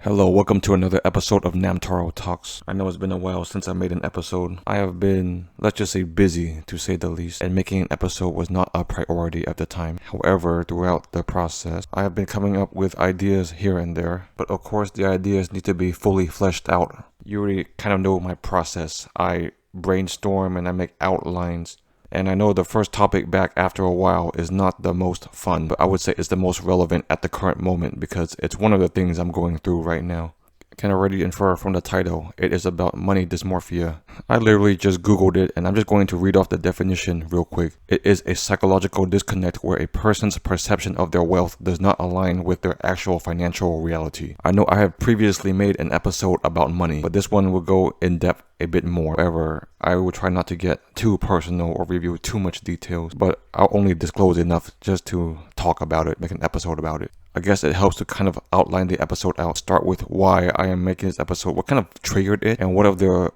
Hello, welcome to another episode of Namtaro Talks. I know it's been a while since I made an episode. I have been, let's just say, busy to say the least, and making an episode was not a priority at the time. However, throughout the process, I have been coming up with ideas here and there, but of course the ideas need to be fully fleshed out. You already kind of know my process. I brainstorm and I make outlines. And I know the first topic back after a while is not the most fun, but I would say it's the most relevant at the current moment because it's one of the things I'm going through right now. I can already infer from the title, it is about money dysmorphia. I literally just Googled it and I'm just going to read off the definition real quick. It is a psychological disconnect where a person's perception of their wealth does not align with their actual financial reality. I know I have previously made an episode about money, but this one will go in depth a bit more. However, I will try not to get too personal or review too much details, but I'll only disclose enough just to talk about it, make an episode about it. I guess it helps to kind of outline the episode out, start with why I am making this episode, what kind of triggered it, and what of the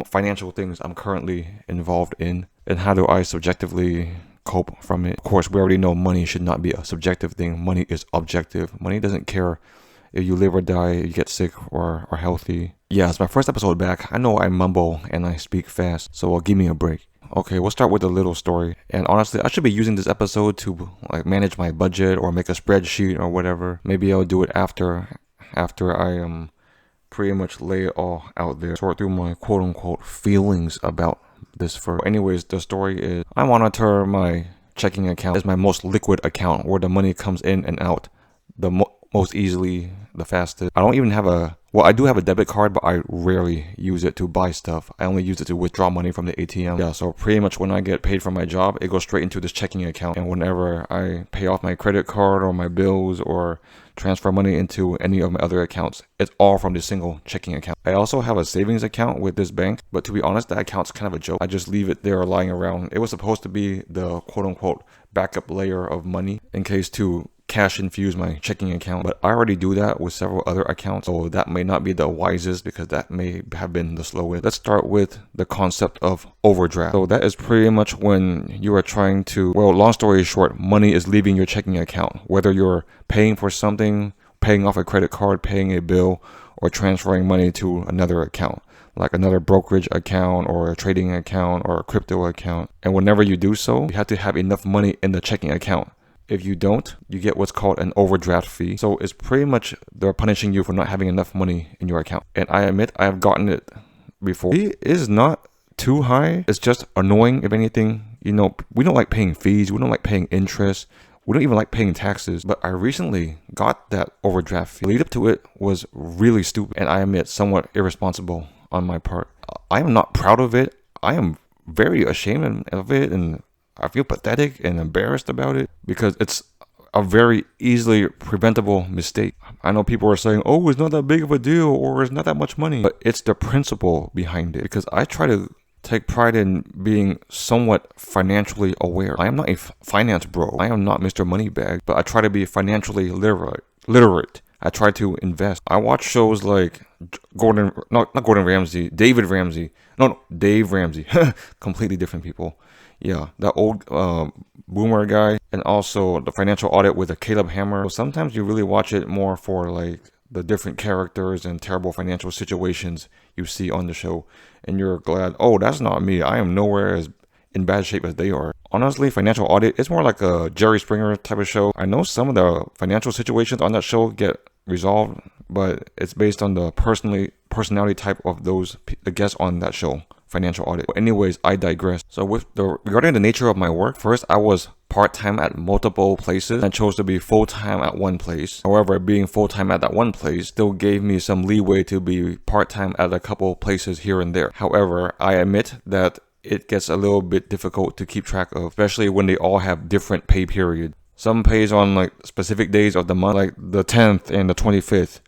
financial things I'm currently involved in, and how do I subjectively cope from it. Of course, we already know money should not be a subjective thing. Money is objective. Money doesn't care if you live or die, you get sick or are healthy. Yeah, it's my first episode back. I know I mumble and I speak fast, so give me a break. Okay, we'll start with a little story. And honestly, I should be using this episode to manage my budget or make a spreadsheet or whatever. Maybe I'll do it after I pretty much lay it all out there. Sort through my quote unquote feelings about this first. Anyways, the story is I monitor my checking account as my most liquid account where the money comes in and out the most easily, the fastest. I don't even have I do have a debit card, but I rarely use it to buy stuff. I only use it to withdraw money from the ATM. Yeah, so pretty much when I get paid from my job, it goes straight into this checking account. And whenever I pay off my credit card or my bills or transfer money into any of my other accounts, it's all from this single checking account. I also have a savings account with this bank, but to be honest, that account's kind of a joke. I just leave it there lying around. It was supposed to be the quote unquote backup layer of money in case to cash infuse my checking account, but I already do that with several other accounts, so that may not be the wisest because that may have been the slowest. Let's start with the concept of overdraft. So that is pretty much when you are trying to, well, long story short, money is leaving your checking account, whether you're paying for something, paying off a credit card, paying a bill, or transferring money to another account, like another brokerage account or a trading account or a crypto account. And whenever you do so, you have to have enough money in the checking account. If you don't, you get what's called an overdraft fee. So it's pretty much they're punishing you for not having enough money in your account. And I admit I have gotten it before. It is not too high. It's just annoying, if anything. You know, we don't like paying fees. We don't like paying interest. We don't even like paying taxes. But I recently got that overdraft fee. The lead up to it was really stupid. And I admit somewhat irresponsible on my part. I am not proud of it. I am very ashamed of it, and I feel pathetic and embarrassed about it because it's a very easily preventable mistake. I know people are saying, oh, it's not that big of a deal or it's not that much money, but it's the principle behind it because I try to take pride in being somewhat financially aware. I am not a finance bro. I am not Mr. Moneybag, but I try to be financially literate. I try to invest. I watch shows like Dave Ramsey. Completely different people. Yeah, that old boomer guy, and also the financial audit with a Caleb Hammer. So sometimes you really watch it more for like the different characters and terrible financial situations you see on the show, and you're glad, oh, that's not me. I am nowhere as in bad shape as they are. Honestly, financial audit is more like a Jerry Springer type of show. I know some of the financial situations on that show get resolved, but it's based on the personality type of the guests on that show. Financial audit. But anyways, I digress. So regarding the nature of my work, first I was part-time at multiple places. I chose to be full-time at one place. However, being full-time at that one place still gave me some leeway to be part-time at a couple places here and there. However, I admit that it gets a little bit difficult to keep track of, especially when they all have different pay periods. Some pays on like specific days of the month, like the 10th and the 25th.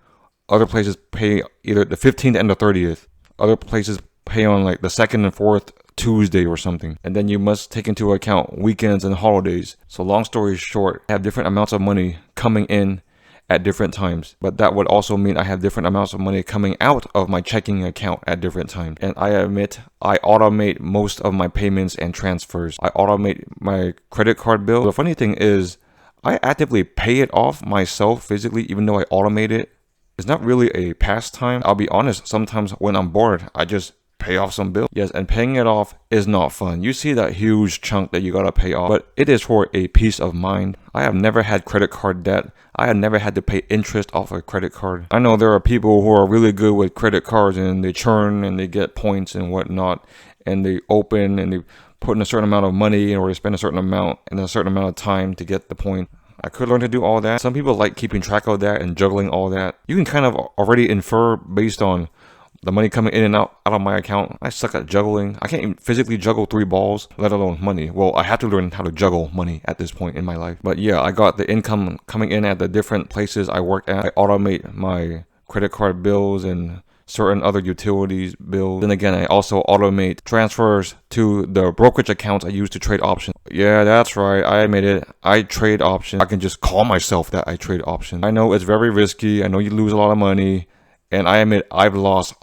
Other places pay either the 15th and the 30th. Other places pay on like the 2nd and 4th Tuesday or something. And then you must take into account weekends and holidays. So long story short, I have different amounts of money coming in at different times. But that would also mean I have different amounts of money coming out of my checking account at different times. And I admit I automate most of my payments and transfers. I automate my credit card bill. The funny thing is I actively pay it off myself physically, even though I automate it. It's not really a pastime. I'll be honest, sometimes when I'm bored, I just pay off some bill. Yes, and paying it off is not fun. You see that huge chunk that you gotta pay off, but it is for a peace of mind. I have never had credit card debt. I have never had to pay interest off a credit card. I know there are people who are really good with credit cards and they churn and they get points and whatnot, and they open and they put in a certain amount of money or they spend a certain amount in a certain amount of time to get the point. I could learn to do all that. Some people like keeping track of that and juggling all that. You can kind of already infer based on the money coming in and out of my account. I suck at juggling. I can't even physically juggle 3 balls, let alone money. Well, I have to learn how to juggle money at this point in my life. But yeah, I got the income coming in at the different places I work at. I automate my credit card bills and certain other utilities bills. Then again, I also automate transfers to the brokerage accounts I use to trade options. Yeah, that's right. I admit it. I trade options. I can just call myself that I trade options. I know it's very risky. I know you lose a lot of money. And I admit I've lost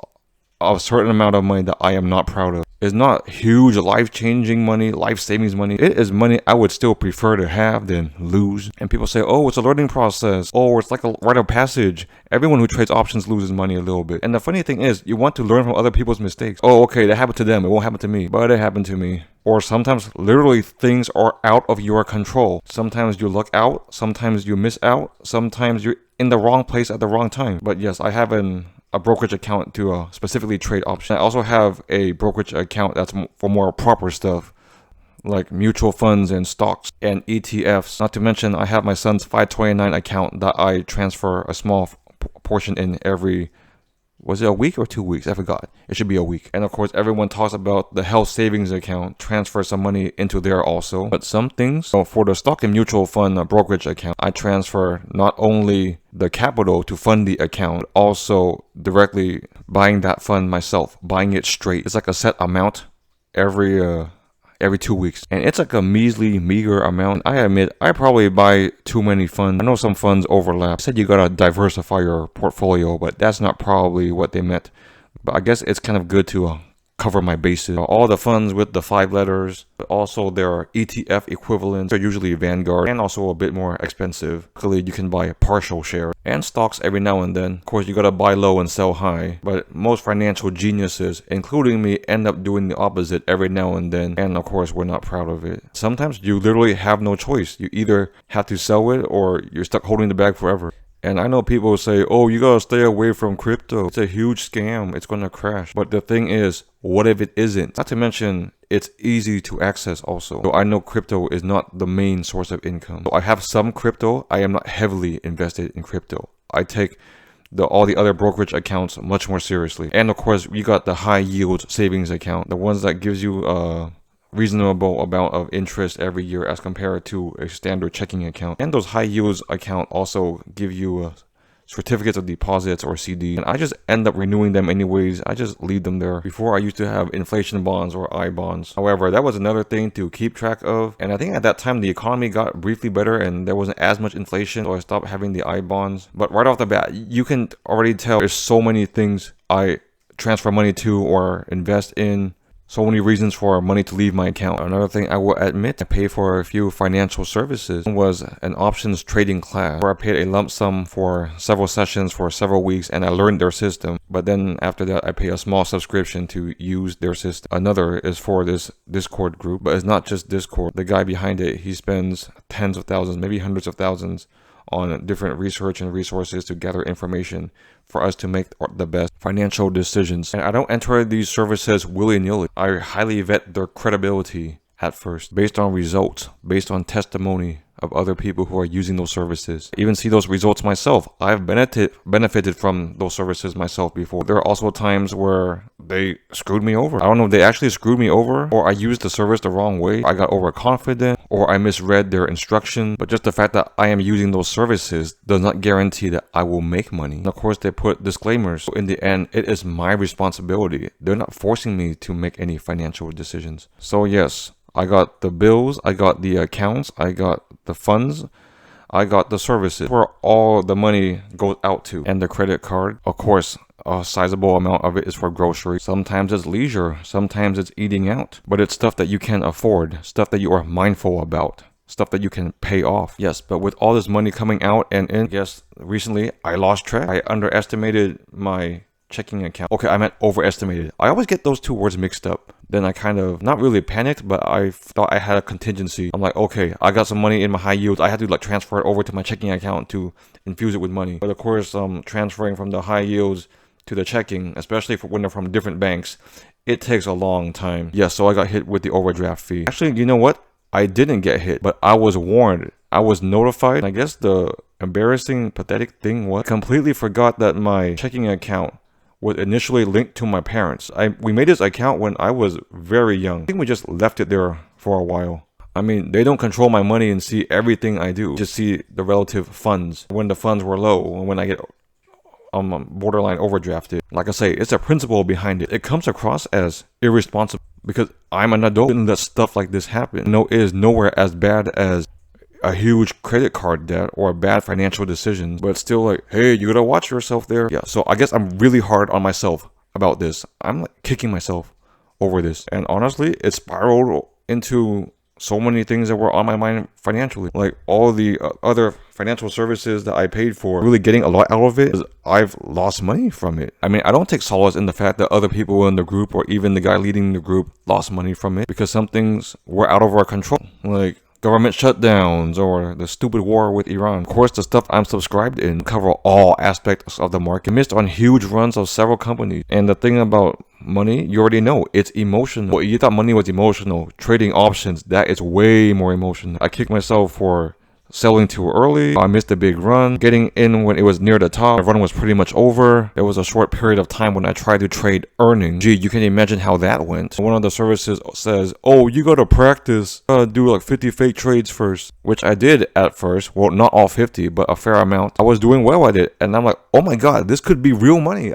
a certain amount of money that I am not proud of. It's not huge life-changing money, life savings money. It is money I would still prefer to have than lose. And people say, oh, it's a learning process. Oh, it's like a rite of passage. Everyone who trades options loses money a little bit. And the funny thing is, you want to learn from other people's mistakes. Oh, okay, that happened to them. It won't happen to me. But it happened to me. Or sometimes literally things are out of your control. Sometimes you luck out. Sometimes you miss out. Sometimes you're in the wrong place at the wrong time. But yes, I have a brokerage account to specifically trade options. I also have a brokerage account that's for more proper stuff like mutual funds and stocks and ETFs. Not to mention, I have my son's 529 account that I transfer a small portion in every, was it a week or 2 weeks? I forgot. It should be a week. And of course, everyone talks about the health savings account, transfer some money into there also. But some things, so for the stock and mutual fund brokerage account, I transfer not only the capital to fund the account, but also directly buying that fund myself, buying it straight. It's like a set amount every 2 weeks. And it's like a meager amount. I admit, I probably buy too many funds. I know some funds overlap. I said you gotta diversify your portfolio, but that's not probably what they meant. But I guess it's kind of good to cover my bases. All the funds with the 5 letters, but also there are ETF equivalents. They're usually Vanguard and also a bit more expensive. Luckily, you can buy partial shares and stocks every now and then. Of course, you gotta buy low and sell high, but most financial geniuses, including me, end up doing the opposite every now and then. And of course, we're not proud of it. Sometimes you literally have no choice. You either have to sell it or you're stuck holding the bag forever. And I know people say, oh, you gotta stay away from crypto. It's a huge scam. It's gonna crash. But the thing is, what if it isn't? Not to mention, it's easy to access also. So I know crypto is not the main source of income. So I have some crypto. I am not heavily invested in crypto. I take all the other brokerage accounts much more seriously. And of course, you got the high yield savings account, the ones that gives you reasonable amount of interest every year as compared to a standard checking account. And those high yields account also give you certificates of deposits or CD, and I just end up renewing them anyways. I just leave them there. Before, I used to have inflation bonds or I bonds. However, that was another thing to keep track of, and I think at that time the economy got briefly better and there wasn't as much inflation, so I stopped having the I bonds. But right off the bat, you can already tell there's so many things I transfer money to or invest in. So many reasons for money to leave my account. Another thing I will admit, I paid for a few financial services. One was an options trading class where I paid a lump sum for several sessions for several weeks and I learned their system. But then after that, I pay a small subscription to use their system. Another is for this Discord group, but it's not just Discord. The guy behind it, he spends tens of thousands, maybe hundreds of thousands on different research and resources to gather information for us to make the best financial decisions. And I don't enter these services willy-nilly. I highly vet their credibility at first, based on results, based on testimony of other people who are using those services. I even see those results myself. I've benefited from those services myself before. There are also times where they screwed me over. I don't know if they actually screwed me over or I used the service the wrong way. I got overconfident or I misread their instructions. But just the fact that I am using those services does not guarantee that I will make money. And of course, they put disclaimers. So in the end, it is my responsibility. They're not forcing me to make any financial decisions. So yes, I got the bills, I got the accounts, I got the funds, I got the services where all the money goes out to. And the credit card, of course, a sizable amount of it is for groceries. Sometimes it's leisure, sometimes it's eating out, but it's stuff that you can afford, stuff that you are mindful about. stuff that you can pay off. Yes, but with all this money coming out and in, yes, recently I lost track. I underestimated my checking account. Okay, I meant overestimated. I always get those two words mixed up. Then I kind of, not really panicked, but I thought I had a contingency. I'm like, okay, I got some money in my high yields. I had to like transfer it over to my checking account to infuse it with money. But of course, transferring from the high yields to the checking, especially for when they're from different banks, it takes a long time. Yeah, so I got hit with the overdraft fee. Actually, you know what? I didn't get hit, but I was warned. I was notified. I guess the embarrassing, pathetic thing was I completely forgot that my checking account was initially linked to my parents. We made this account when I was very young. I think we just left it there for a while. I mean, they don't control my money and see everything I do. Just see the relative funds. When the funds were low, and when I get borderline overdrafted. Like I say, it's a principle behind it. It comes across as irresponsible because I'm an adult and let stuff like this happen. No, it is nowhere as bad as a huge credit card debt or a bad financial decision, but still like, hey, you gotta watch yourself there. Yeah, so I guess I'm really hard on myself about this. I'm like kicking myself over this. And honestly, it spiraled into so many things that were on my mind financially. Like all the other financial services that I paid for, really getting a lot out of it, I've lost money from it. I mean, I don't take solace in the fact that other people in the group or even the guy leading the group lost money from it because some things were out of our control. Like government shutdowns or the stupid war with Iran. Of course, the stuff I'm subscribed in cover all aspects of the market. Missed on huge runs of several companies. And the thing about money, you already know, it's emotional. Well, you thought money was emotional. Trading options, that is way more emotional. I kicked myself for selling too early. I missed a big run. Getting in when it was near the top. The run was pretty much over. There was a short period of time when I tried to trade earnings. Gee, you can imagine how that went. One of the services says, oh, you gotta practice. You gotta do like 50 fake trades first. Which I did at first. Well, not all 50, but a fair amount. I was doing well at it. And I'm like, oh my god, this could be real money.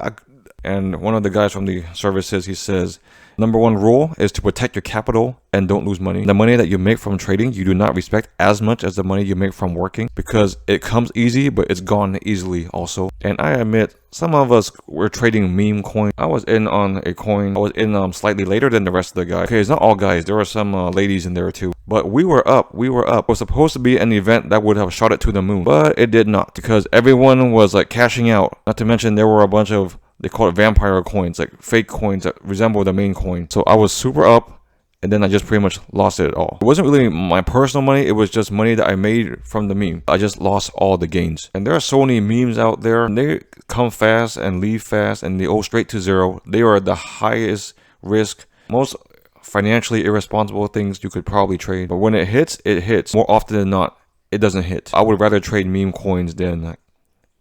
And one of the guys from the services, he says, number one rule is to protect your capital and don't lose money. The money that you make from trading, you do not respect as much as the money you make from working because it comes easy, but it's gone easily also. And I admit, some of us were trading meme coin. I was in on a coin. I was in slightly later than the rest of the guys. Okay, it's not all guys. There were some ladies in there too. But we were up. We were up. It was supposed to be an event that would have shot it to the moon, but it did not because everyone was like cashing out. Not to mention there were a bunch of, they call it vampire coins, like fake coins that resemble the main coin. So I was super up, and then I just pretty much lost it all. It wasn't really my personal money, it was just money that I made from the meme. I just lost all the gains. And there are so many memes out there, and they come fast and leave fast, and they go straight to zero. They are the highest risk, most financially irresponsible things you could probably trade. But when it hits, it hits. More often than not, it doesn't hit. I would rather trade meme coins than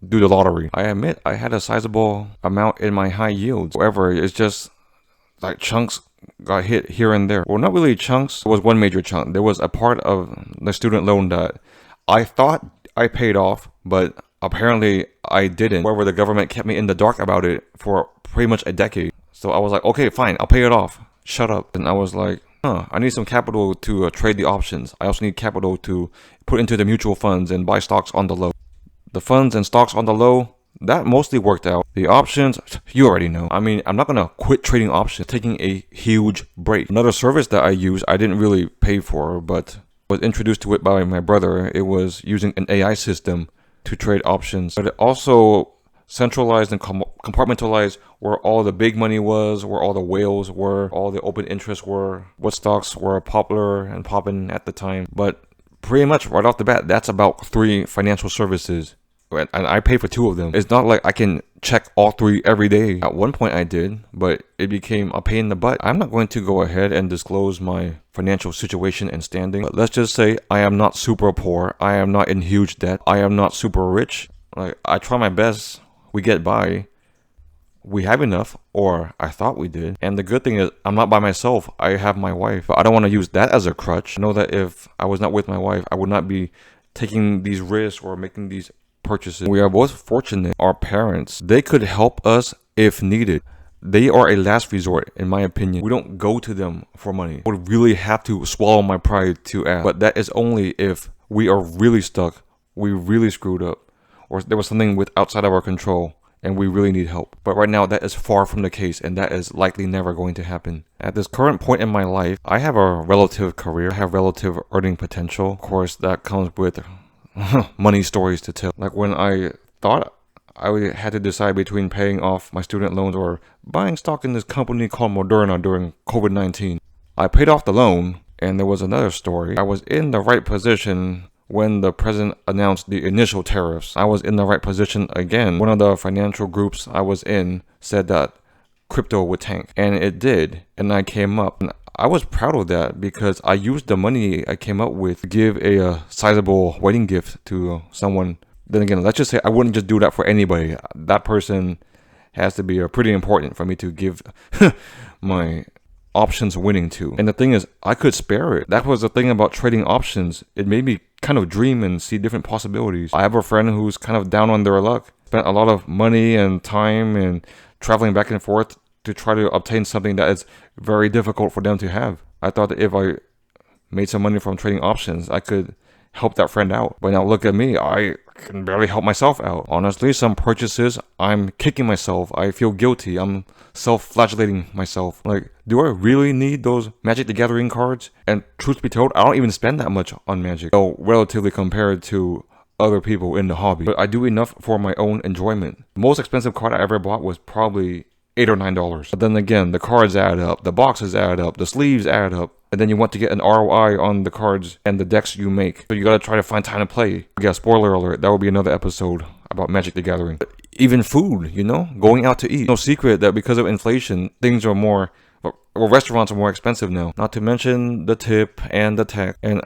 do the lottery. I admit I had a sizable amount in my high yields. However, it's just like chunks got hit here and there. Well, not really chunks. It was one major chunk. There was a part of the student loan that I thought I paid off, but apparently I didn't. However, the government kept me in the dark about it for pretty much a decade. So I was like, okay, fine, I'll pay it off. Shut up. And I was like, I need some capital to trade the options. I also need capital to put into the mutual funds and buy stocks on the low. The funds and stocks on the low, that mostly worked out. The options, you already know. I mean, I'm not gonna quit trading options, taking a huge break. Another service that I use, I didn't really pay for, but was introduced to it by my brother. It was using an AI system to trade options. But it also centralized and compartmentalized where all the big money was, where all the whales were, all the open interests were, what stocks were popular and popping at the time. But pretty much right off the bat, that's about 3 financial services. And I pay for 2 of them. It's not like I can check all 3 every day. At one point I did, but it became a pain in the butt. I'm not going to go ahead and disclose my financial situation and standing. But let's just say I am not super poor. I am not in huge debt. I am not super rich. Like, I try my best. We get by. We have enough, or I thought we did. And the good thing is I'm not by myself. I have my wife. But I don't want to use that as a crutch. I know that if I was not with my wife, I would not be taking these risks or making these purchases. We are both fortunate. Our parents, they could help us if needed. They are a last resort, in my opinion. We don't go to them for money. I would really have to swallow my pride to ask. But that is only if we are really stuck, we really screwed up, or there was something outside of our control, and we really need help. But right now, that is far from the case, and that is likely never going to happen. At this current point in my life, I have a relative career, I have relative earning potential. Of course, that comes with money stories to tell. Like when I thought I had to decide between paying off my student loans or buying stock in this company called Moderna during COVID-19. I paid off the loan, and there was another story. I was in the right position when the president announced the initial tariffs. I was in the right position again. One of the financial groups I was in said that crypto would tank, and it did, and I came up. And I was proud of that because I used the money I came up with to give a sizable wedding gift to someone. Then again, let's just say I wouldn't just do that for anybody. That person has to be pretty important for me to give my options winning to. And the thing is, I could spare it. That was the thing about trading options. It made me kind of dream and see different possibilities. I have a friend who's kind of down on their luck. Spent a lot of money and time and traveling back and forth to try to obtain something that is very difficult for them to have. I thought that if I made some money from trading options, I could help that friend out. But now look at me, I can barely help myself out. Honestly, some purchases, I'm kicking myself. I feel guilty. I'm self-flagellating myself. Like, do I really need those Magic the Gathering cards? And truth be told, I don't even spend that much on Magic, though relatively compared to other people in the hobby. But I do enough for my own enjoyment. The most expensive card I ever bought was probably $8 or $9. But then again, the cards add up, the boxes add up, the sleeves add up, and then you want to get an ROI on the cards and the decks you make. So you gotta try to find time to play. Yeah, spoiler alert, that will be another episode about Magic the Gathering. But even food, going out to eat. No secret that because of inflation, things are more, well, restaurants are more expensive now. Not to mention the tip and the tax. And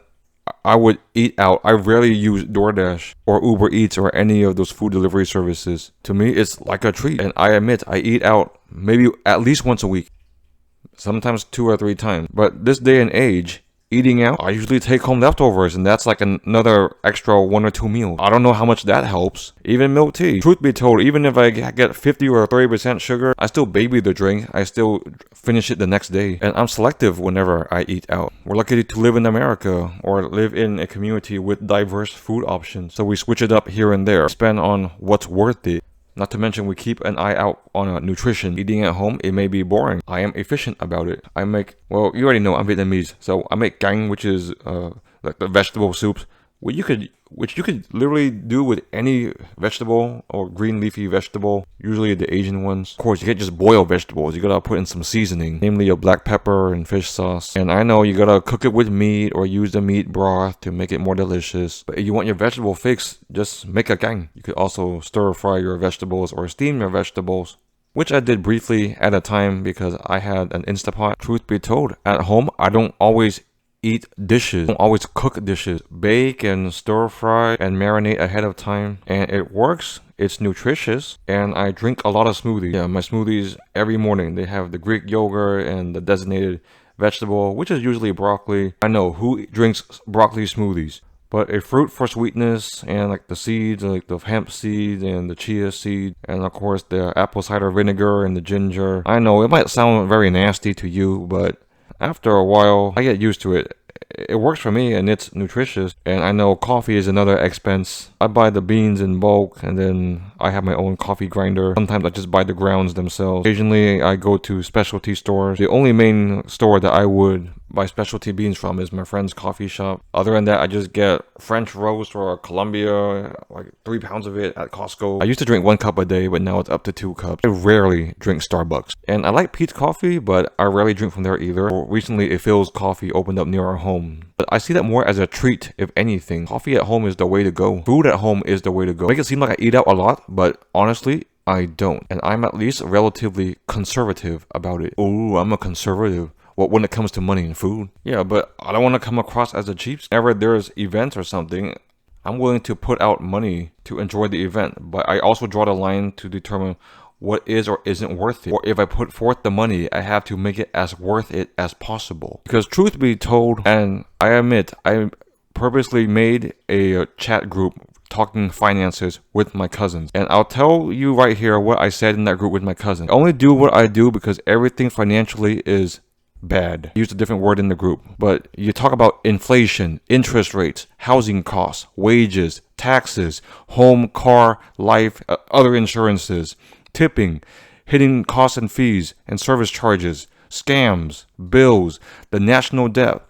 I would eat out. I rarely use DoorDash or Uber Eats or any of those food delivery services. To me, it's like a treat. And I admit, I eat out maybe at least once a week. Sometimes 2 or 3 times. But this day and age, eating out, I usually take home leftovers, and that's like another extra 1 or 2 meals. I don't know how much that helps. Even milk tea. Truth be told, even if I get 50 or 30% sugar, I still baby the drink. I still finish it the next day. And I'm selective whenever I eat out. We're lucky to live in America or live in a community with diverse food options. So we switch it up here and there. Spend on what's worth it. Not to mention, we keep an eye out on nutrition. Eating at home, it may be boring. I am efficient about it. I make, well, you already know I'm Vietnamese, so I make canh, which is like the vegetable soups, which you could literally do with any vegetable or green leafy vegetable, usually the Asian ones. Of course, you can't just boil vegetables. You gotta put in some seasoning, namely a black pepper and fish sauce. And I know you gotta cook it with meat or use the meat broth to make it more delicious. But if you want your vegetable fix, just make a canh. You could also stir fry your vegetables or steam your vegetables, which I did briefly at a time because I had an Instapot. Truth be told, at home, I don't always eat dishes. I don't always cook dishes. Bake and stir fry and marinate ahead of time. And it works. It's nutritious. And I drink a lot of smoothies. Yeah, my smoothies every morning. They have the Greek yogurt and the designated vegetable, which is usually broccoli. I know, who drinks broccoli smoothies? But a fruit for sweetness, and like the seeds, like the hemp seeds and the chia seed, and of course the apple cider vinegar and the ginger. I know it might sound very nasty to you, but after a while, I get used to it. It works for me and it's nutritious. And I know coffee is another expense. I buy the beans in bulk and then I have my own coffee grinder. Sometimes I just buy the grounds themselves. Occasionally I go to specialty stores. The only main store that I would buy specialty beans from is my friend's coffee shop. Other than that, I just get French roast or Colombia, like 3 pounds of it at Costco. I used to drink 1 cup a day, but now it's up to 2 cups. I rarely drink Starbucks. And I like Pete's Coffee, but I rarely drink from there either. Recently, a Phil's Coffee opened up near our home. But I see that more as a treat, if anything. Coffee at home is the way to go. Food at home is the way to go. Make it seem like I eat out a lot, but honestly, I don't. And I'm at least relatively conservative about it. Ooh, I'm a conservative. Well, when it comes to money and food. Yeah, but I don't want to come across as a cheapskate. Whenever there's events or something, I'm willing to put out money to enjoy the event. But I also draw the line to determine what is or isn't worth it. Or if I put forth the money, I have to make it as worth it as possible. Because truth be told, and I admit, I purposely made a chat group talking finances with my cousins. And I'll tell you right here what I said in that group with my cousin. I only do what I do because everything financially is bad. Use a different word in the group. But you talk about inflation, interest rates, housing costs, wages, taxes, home, car, life, other insurances, tipping, hitting costs and fees and service charges, scams, bills, the national debt,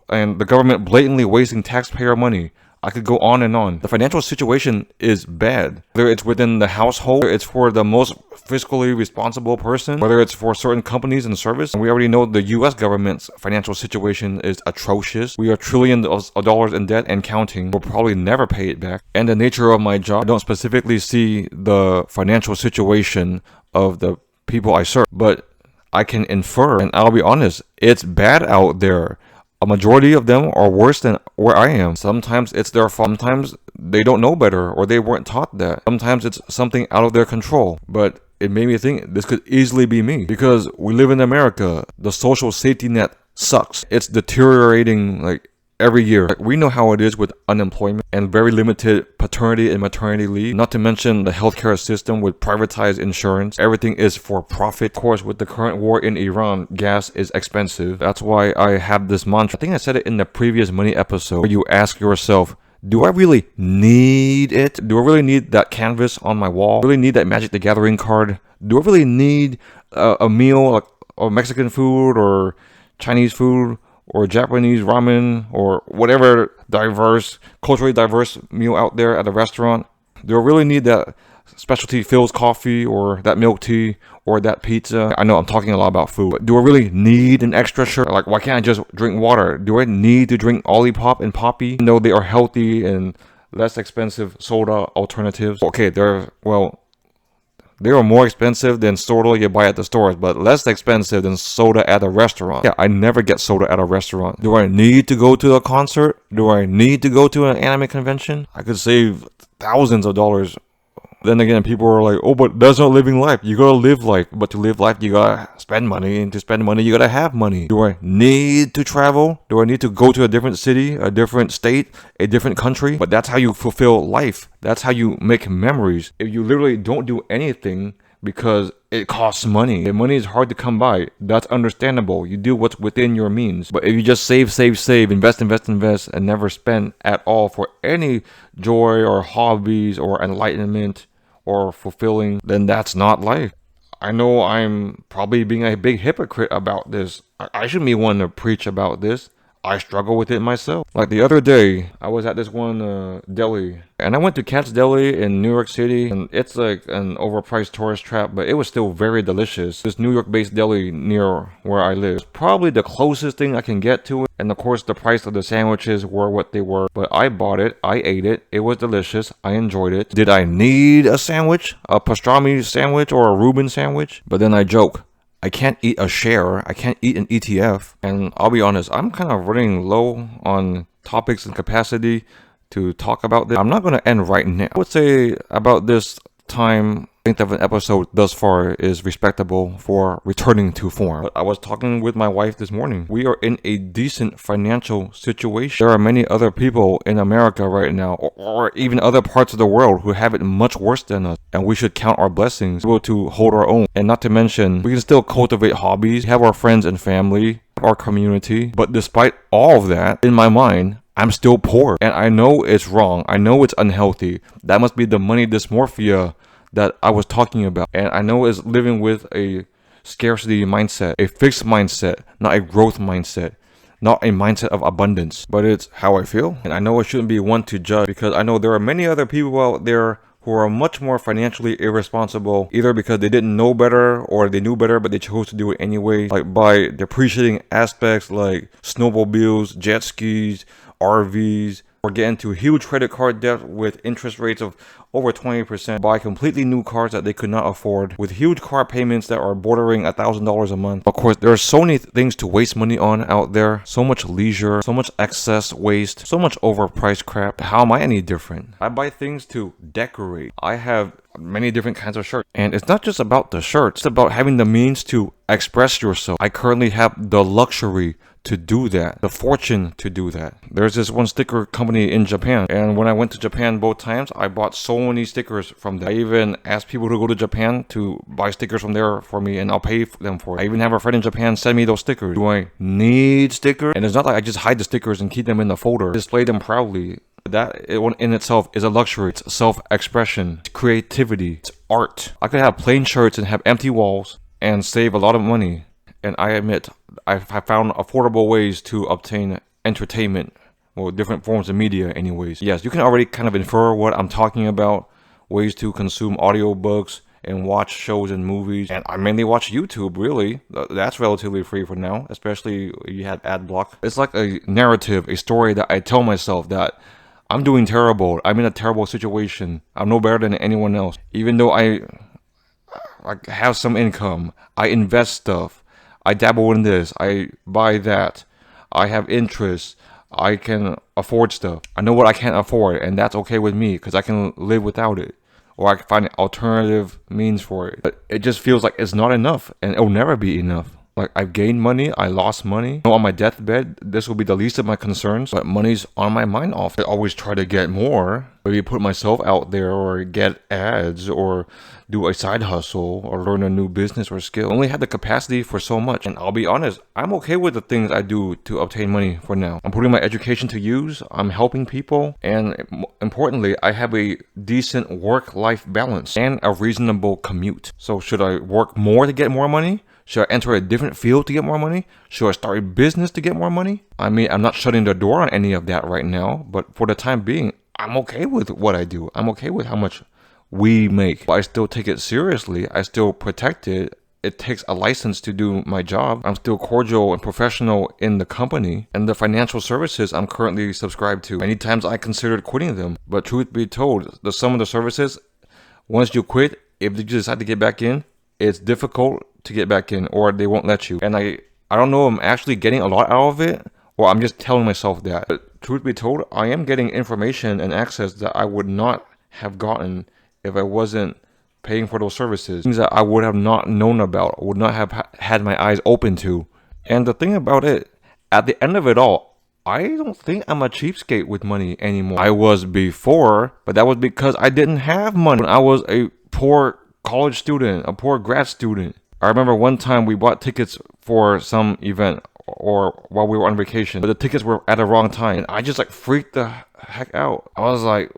and the government blatantly wasting taxpayer money. I could go on and on. The financial situation is bad. Whether it's within the household, whether it's for the most fiscally responsible person, whether it's for certain companies and service. We already know the US government's financial situation is atrocious. We are trillions of dollars in debt and counting. We'll probably never pay it back. And the nature of my job, I don't specifically see the financial situation of the people I serve, but I can infer, and I'll be honest, it's bad out there. A majority of them are worse than where I am. Sometimes it's their fault. Sometimes they don't know better or they weren't taught that. Sometimes it's something out of their control. But it made me think this could easily be me because we live in America. The social safety net sucks. It's deteriorating like every year. We know how it is with unemployment and very limited paternity and maternity leave. Not to mention the healthcare system with privatized insurance. Everything is for profit. Of course, with the current war in Iran, gas is expensive. That's why I have this mantra. I think I said it in the previous money episode where you ask yourself, do I really need it? Do I really need that canvas on my wall? Do I really need that Magic the Gathering card? Do I really need a meal like or Mexican food or Chinese food? Or Japanese ramen, or whatever culturally diverse meal out there at a restaurant? Do I really need that specialty Phil's coffee, or that milk tea, or that pizza? I know I'm talking a lot about food, but do I really need an extra shirt? Like, why can't I just drink water? Do I need to drink Olipop and Poppy? Even though they are healthy and less expensive soda alternatives. Okay, they are more expensive than soda you buy at the stores, but less expensive than soda at a restaurant. Yeah, I never get soda at a restaurant. Do I need to go to a concert? Do I need to go to an anime convention? I could save thousands of dollars. Then again, people are like, oh, but that's not living life. You gotta live life. But to live life, you gotta spend money. And to spend money, you gotta have money. Do I need to travel? Do I need to go to a different city, a different state, a different country? But that's how you fulfill life. That's how you make memories. If you literally don't do anything because it costs money, and money is hard to come by, that's understandable. You do what's within your means. But if you just save, invest, and never spend at all for any joy or hobbies or enlightenment or fulfilling, then that's not life. I know I'm probably being a big hypocrite about this. I shouldn't be one to preach about this. I struggle with it myself. Like the other day, I was at this one deli, and I went to Cat's Deli in New York City, and it's like an overpriced tourist trap, but it was still very delicious. This New York-based deli near where I live. It's probably the closest thing I can get to it, and of course the price of the sandwiches were what they were, but I bought it, I ate it, it was delicious, I enjoyed it. Did I need a sandwich? A pastrami sandwich or a Reuben sandwich? But then I joke, I can't eat a share. I can't eat an ETF. And I'll be honest, I'm kind of running low on topics and capacity to talk about this. I'm not going to end right now. I would say about this time, length of an episode thus far is respectable for returning to form. But I was talking with my wife this morning. We are in a decent financial situation. There are many other people in America right now, or even other parts of the world who have it much worse than us. And we should count our blessings, able to hold our own. And not to mention, we can still cultivate hobbies, have our friends and family, our community. But despite all of that, in my mind, I'm still poor. And I know it's wrong. I know it's unhealthy. That must be the money dysmorphia that I was talking about. And I know it's living with a scarcity mindset, a fixed mindset, not a growth mindset, not a mindset of abundance, but it's how I feel. And I know I shouldn't be one to judge because I know there are many other people out there who are much more financially irresponsible, either because they didn't know better or they knew better but they chose to do it anyway, like by depreciating aspects like snowmobiles, jet skis, RVs, or get into huge credit card debt with interest rates of over 20%, buy completely new cars that they could not afford, with huge car payments that are bordering $1,000 a month. Of course, there are so many things to waste money on out there, so much leisure, so much excess waste, so much overpriced crap. How am I any different? I buy things to decorate. I have many different kinds of shirts. And it's not just about the shirts, it's about having the means to express yourself. I currently have the luxury to do that, the fortune to do that. There's this one sticker company in Japan, and when I went to Japan both times, I bought so many stickers from them. I even asked people to go to Japan to buy stickers from there for me, and I'll pay them for it. I even have a friend in Japan send me those stickers. Do I need stickers? And it's not like I just hide the stickers and keep them in the folder. I display them proudly. That in itself is a luxury. It's self-expression, it's creativity, it's art. I could have plain shirts and have empty walls and save a lot of money. And I admit, I found affordable ways to obtain entertainment, or different forms of media anyways. Yes, you can already kind of infer what I'm talking about. Ways to consume audiobooks and watch shows and movies. And I mainly watch YouTube, really. That's relatively free for now, especially if you have ad block. It's like a narrative, a story that I tell myself that I'm doing terrible. I'm in a terrible situation. I'm no better than anyone else. Even though I have some income, I invest stuff. I dabble in this, I buy that, I have interests, I can afford stuff. I know what I can't afford, and that's okay with me because I can live without it. Or I can find alternative means for it. But it just feels like it's not enough, and it'll never be enough. Like, I've gained money, I lost money. On my deathbed, this will be the least of my concerns, but money's on my mind often. I always try to get more. Maybe put myself out there, or get ads, or do a side hustle, or learn a new business or skill. I only have the capacity for so much, and I'll be honest, I'm okay with the things I do to obtain money for now. I'm putting my education to use, I'm helping people, and importantly, I have a decent work-life balance and a reasonable commute. So should I work more to get more money? Should I enter a different field to get more money? Should I start a business to get more money? I mean, I'm not shutting the door on any of that right now, but for the time being, I'm okay with what I do. I'm okay with how much we make. But I still take it seriously. I still protect it. It takes a license to do my job. I'm still cordial and professional in the company and the financial services I'm currently subscribed to. Many times I considered quitting them, but truth be told, some of the services, once you quit, if you decide to get back in, it's difficult to get back in, or they won't let you. And I don't know if I'm actually getting a lot out of it, or I'm just telling myself that. But truth be told, I am getting information and access that I would not have gotten if I wasn't paying for those services. Things that I would have not known about, would not have had my eyes open to. And the thing about it, at the end of it all, I don't think I'm a cheapskate with money anymore. I was before, but that was because I didn't have money. When I was a poor college student, a poor grad student. I remember one time we bought tickets for some event, or while we were on vacation, but the tickets were at the wrong time, and I just like freaked the heck out. I was like,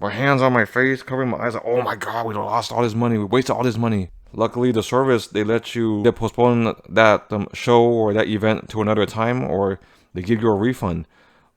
my hands on my face, covering my eyes, like, oh my god, we lost all this money, we wasted all this money. Luckily, the service, they let you postpone that show or that event to another time, or they give you a refund.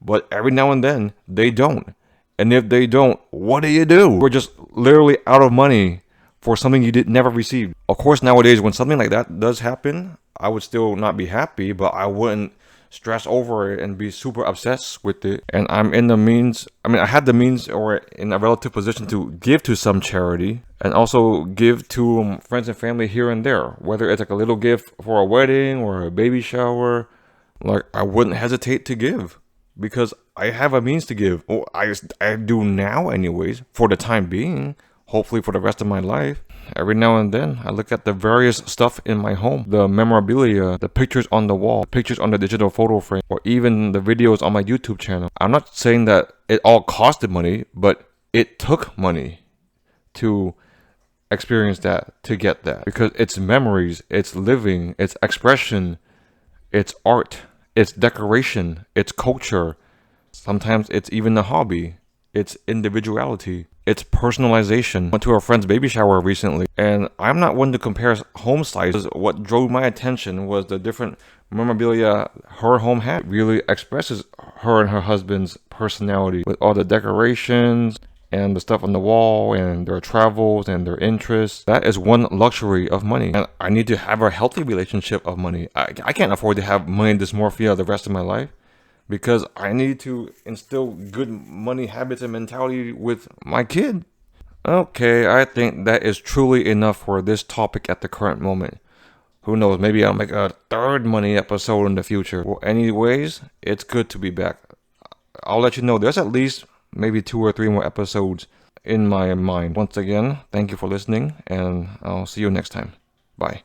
But every now and then, they don't. And if they don't, what do? We're just literally out of money for something you never received. Of course, nowadays, when something like that does happen, I would still not be happy, but I wouldn't stress over it and be super obsessed with it. And I'm in the means, I had the means, or in a relative position, to give to some charity and also give to friends and family here and there, whether it's like a little gift for a wedding or a baby shower. Like, I wouldn't hesitate to give because I have a means to give. Or I do now anyways, for the time being. Hopefully for the rest of my life. Every now and then, I look at the various stuff in my home, the memorabilia, the pictures on the wall, the pictures on the digital photo frame, or even the videos on my YouTube channel. I'm not saying that it all costed money, but it took money to experience that, to get that. Because it's memories, it's living, it's expression, it's art, it's decoration, it's culture. Sometimes it's even a hobby. It's individuality. It's personalization. Went to a friend's baby shower recently, and I'm not one to compare home sizes. What drove my attention was the different memorabilia her home had. It really expresses her and her husband's personality with all the decorations and the stuff on the wall and their travels and their interests. That is one luxury of money. And I need to have a healthy relationship of money. I can't afford to have money dysmorphia the rest of my life, because I need to instill good money habits and mentality with my kid. Okay, I think that is truly enough for this topic at the current moment. Who knows, maybe I'll make a third money episode in the future. Well, anyways, it's good to be back. I'll let you know there's at least maybe 2 or 3 more episodes in my mind. Once again, thank you for listening, and I'll see you next time. Bye.